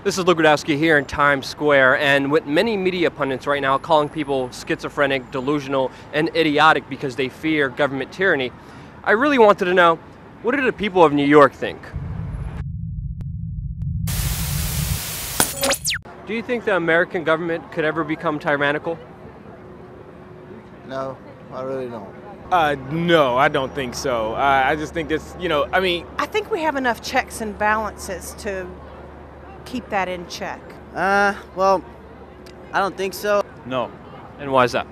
This is Rudkowski here in Times Square, and with many media pundits right now calling people schizophrenic, delusional, and idiotic because they fear government tyranny, I really wanted to know, what do the people of New York think? Do you think the American government could ever become tyrannical? No, I really don't. No, I don't think so. I just think this, I think we have enough checks and balances to keep that in check. Well, I don't think so. No, And why is that?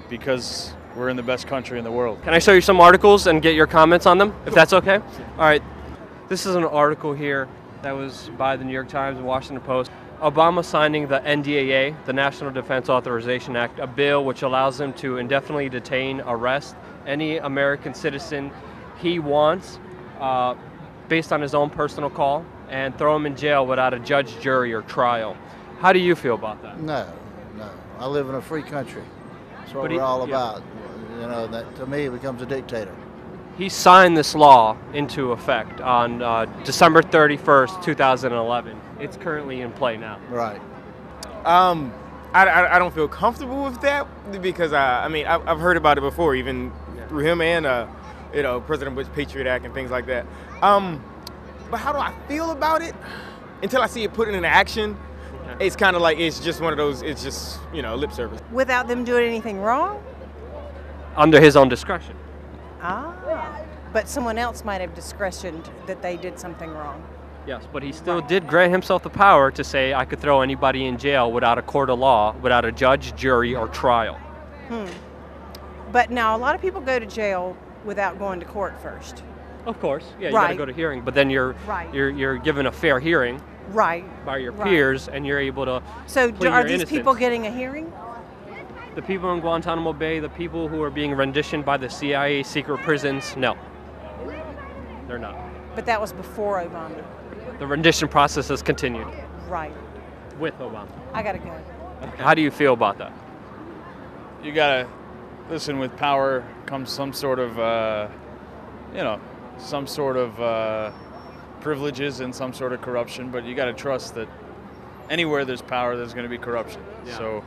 because we're in the best country in the world. Can I show you some articles and get your comments on them, if that's okay? All right, this is an article here that was by the New York Times and Washington Post. Obama signing the NDAA, the National Defense Authorization Act, a bill which allows him to indefinitely detain, arrest any American citizen he wants based on his own personal call and throw him in jail without a judge, jury, or trial. How do you feel about that? No. I live in a free country. That's what But we're all yeah. about. You know, that to me becomes a dictator. He signed this law into effect on December 31st, 2011. It's currently in play now. Right. I don't feel comfortable with that because I've heard about it before, even through him and President Bush Patriot Act and things like that. But how do I feel about it? Until I see it put into action, it's kind of like it's just one of those. It's just lip service. Without them doing anything wrong? Under his own discretion. But someone else might have discretioned that they did something wrong. Yes, but he still did grant himself the power to say, I could throw anybody in jail without a court of law, without a judge, jury, or trial. But now a lot of people go to jail without going to court first. Of course, yeah, you got to Right. go to hearing, but then you're given a fair hearing Right. by your Right. peers, and you're able to So plead are your these people innocence. getting a hearing? The people in Guantanamo Bay, the people who are being renditioned by the CIA secret prisons, no, they're not. But that was before Obama. The rendition process has continued Right. with Obama. I gotta go. How do you feel about that? You gotta listen. With power comes some sort of, privileges and some sort of corruption. But you gotta trust that anywhere there's power, there's going to be corruption. Yeah. So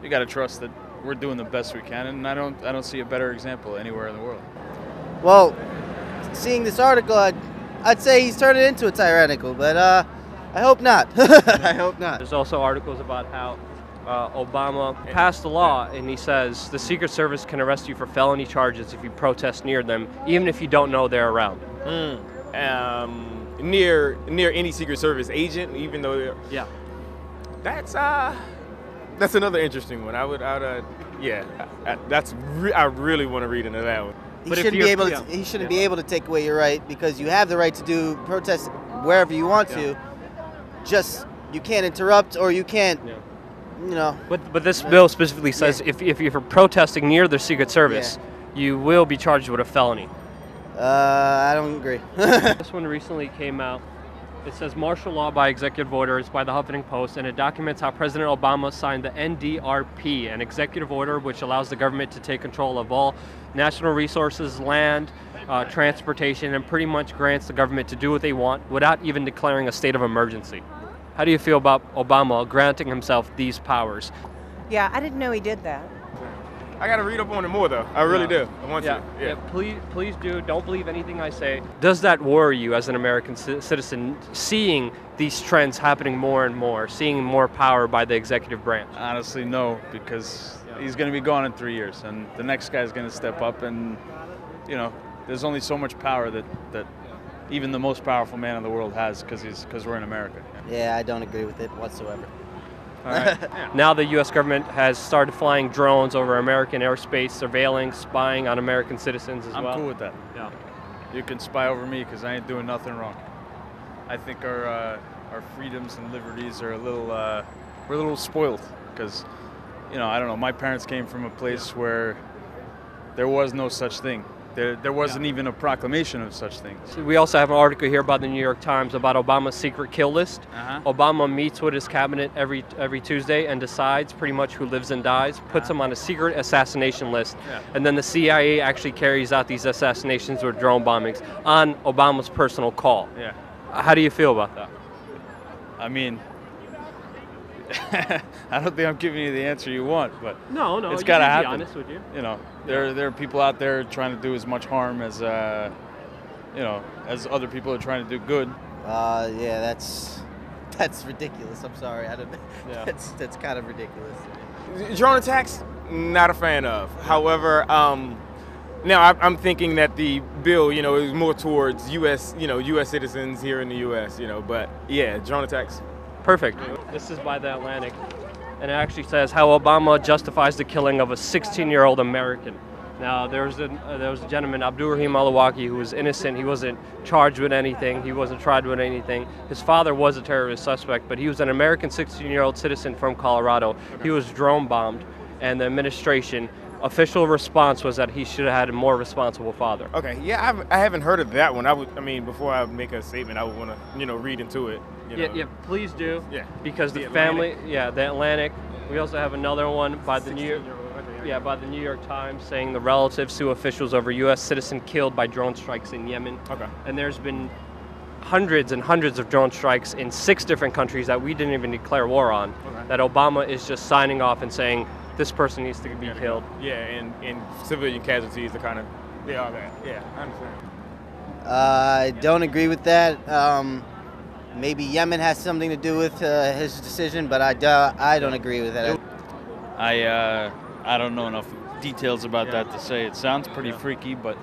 you gotta trust that we're doing the best we can, and I don't see a better example anywhere in the world. Well, seeing this article, I'd say he's turned it into a tyrannical, but I hope not. I hope not. There's also articles about how Obama passed a law, and he says the Secret Service can arrest you for felony charges if you protest near them, even if you don't know they're around. Near any Secret Service agent, even though they're, Yeah. that's another interesting one. I really want to read into that one. He But if shouldn't you're- be able to. yeah. He shouldn't be able to take away your right because you have the right to do protest wherever you want to. Just you can't interrupt or you can't. Yeah. You know. But this bill specifically says if you're protesting near the Secret Service, you will be charged with a felony. I don't agree. This one recently came out. It says martial law by executive orders by the Huffington Post, and it documents how President Obama signed the NDRP, an executive order which allows the government to take control of all national resources, land, transportation, and pretty much grants the government to do what they want without even declaring a state of emergency. How do you feel about Obama granting himself these powers? Yeah, I didn't know he did that. I got to read up on it more though. I really do. I want to. Yeah. Please do. Don't believe anything I say. Does that worry you as an American citizen, seeing these trends happening more and more, seeing more power by the executive branch? Honestly, no, because he's going to be gone in 3 years, and the next guy's going to step up, and there's only so much power that even the most powerful man in the world has because we're in America. Yeah, I don't agree with it whatsoever. All right. Now the U.S. government has started flying drones over American airspace, surveilling, spying on American citizens as well. I'm cool with that. Yeah. You can spy over me because I ain't doing nothing wrong. I think our freedoms and liberties are we're a little spoiled because, I don't know, my parents came from a place where there was no such thing. There wasn't even a proclamation of such things. We also have an article here about the New York Times about Obama's secret kill list. Obama meets with his cabinet every Tuesday and decides pretty much who lives and dies, puts them on a secret assassination list, and then the CIA actually carries out these assassinations or drone bombings on Obama's personal call. Yeah. How do you feel about that? I mean, I don't think I'm giving you the answer you want, but No, it's you got to can happen. Be honest with you. You know, there are people out there trying to do as much harm as you know, as other people are trying to do good. Yeah, that's ridiculous. I'm sorry. I don't. Yeah. That's kind of ridiculous. Drone attacks, not a fan of. However, now I'm thinking that the bill, you know, is more towards U.S. U.S. citizens here in the U.S. You know, but yeah, drone attacks. Perfect. This is by the Atlantic, and it actually says how Obama justifies the killing of a 16-year-old American. Now, there was a gentleman, Abdulrahim Alawaki, who was innocent. He wasn't charged with anything. He wasn't tried with anything. His father was a terrorist suspect, but he was an American 16-year-old citizen from Colorado. He was drone bombed, and the administration official response was that he should have had a more responsible father. Okay, yeah, I haven't heard of that one. I mean, before I make a statement, I would want to, read into it. Yeah, please do. Yeah. Because the Atlantic. family, the Atlantic. We also have another one by the New York Times saying the relatives sue officials over U.S. citizen killed by drone strikes in Yemen. Okay. And there's been hundreds and hundreds of drone strikes in 6 different countries that we didn't even declare war on. Okay. That Obama is just signing off and saying this person needs to be killed. Yeah, and civilian casualties are kind of, all that. Yeah, I understand. I don't agree with that. Maybe Yemen has something to do with his decision, but I don't agree with that. I don't know enough details about that to say. It sounds pretty freaky, but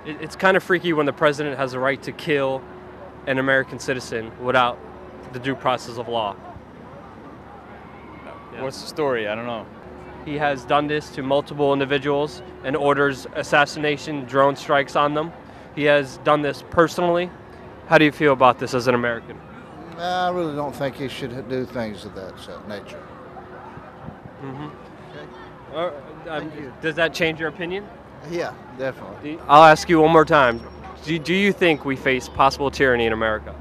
It's kind of freaky when the president has the right to kill an American citizen without the due process of law. what's the story? I don't know. He has done this to multiple individuals and orders assassination drone strikes on them. He has done this personally. How do you feel about this as an American? I really don't think he should do things of that nature. Does that change your opinion? Yeah, definitely. I'll ask you one more time. Do you think we face possible tyranny in America?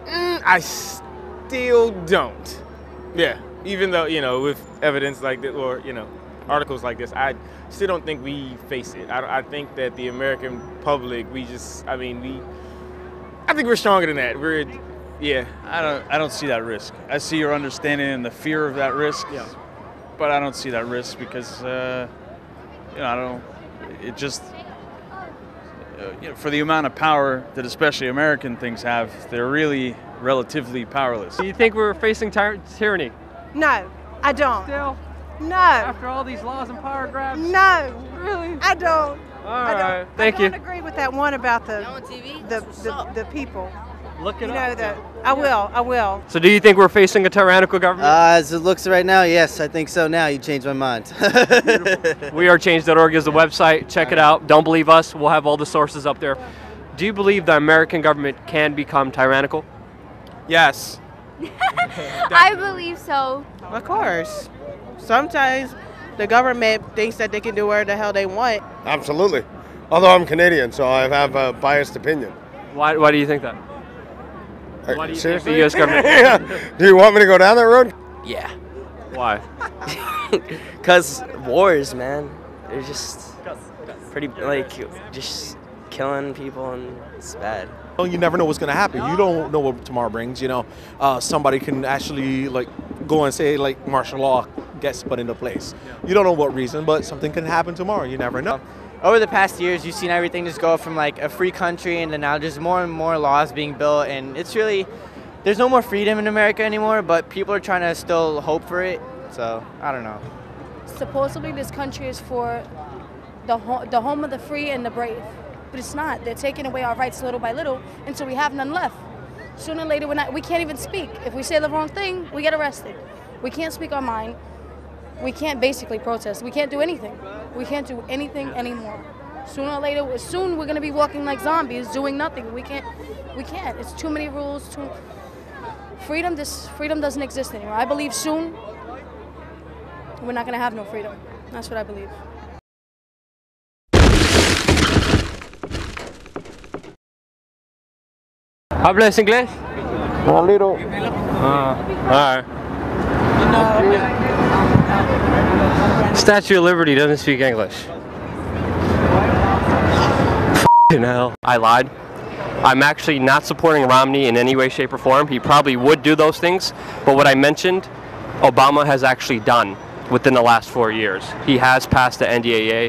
I still don't. Yeah, even though, with evidence like this or, articles like this, I still don't think we face it. I think that the American public, I think we're stronger than that. I don't see that risk. I see your understanding and the fear of that risk. Yeah. But I don't see that risk because, I don't. It just, for the amount of power that especially American things have, they're really relatively powerless. Do you think we're facing tyranny? No, I don't. Still? No. After all these laws and power grabs? No. Really? I don't. All right. Thank you. I don't agree with that one about the people. Look it You up. know that. I will. So do you think we're facing a tyrannical government? As it looks right now, yes, I think so. Now you changed my mind. WeAreChange.org is the website. Check it out. Don't believe us. We'll have all the sources up there. Do you believe the American government can become tyrannical? Yes. I believe so. Of course. Sometimes the government thinks that they can do whatever the hell they want. Absolutely. Although I'm Canadian, so I have a biased opinion. Why do you think that? Why do you think the U.S. government? Yeah. Do you want me to go down that road? Yeah. Why? Because wars, man. They're just pretty, just killing people, and it's bad. You never know what's going to happen. You don't know what tomorrow brings. Somebody can actually go and say martial law gets put into place. You don't know what reason, but something can happen tomorrow. You never know. Over the past years, you've seen everything just go from a free country, and then now there's more and more laws being built, and it's really, there's no more freedom in America anymore, but people are trying to still hope for it. So I don't know. Supposedly this country is for the home of the free and the brave. But it's not. They're taking away our rights little by little until we have none left. Sooner or later, we can't even speak. If we say the wrong thing, we get arrested. We can't speak our mind. We can't basically protest. We can't do anything. We can't do anything anymore. Sooner or later, soon we're going to be walking like zombies, doing nothing. We can't. It's too many rules. Freedom doesn't exist anymore. I believe soon we're not going to have no freedom. That's what I believe. ¿Hablas inglés? A little. Alright. Statue of Liberty doesn't speak English. F***ing hell. I lied. I'm actually not supporting Romney in any way, shape, or form. He probably would do those things, but what I mentioned, Obama has actually done within the last 4 years. He has passed the NDAA.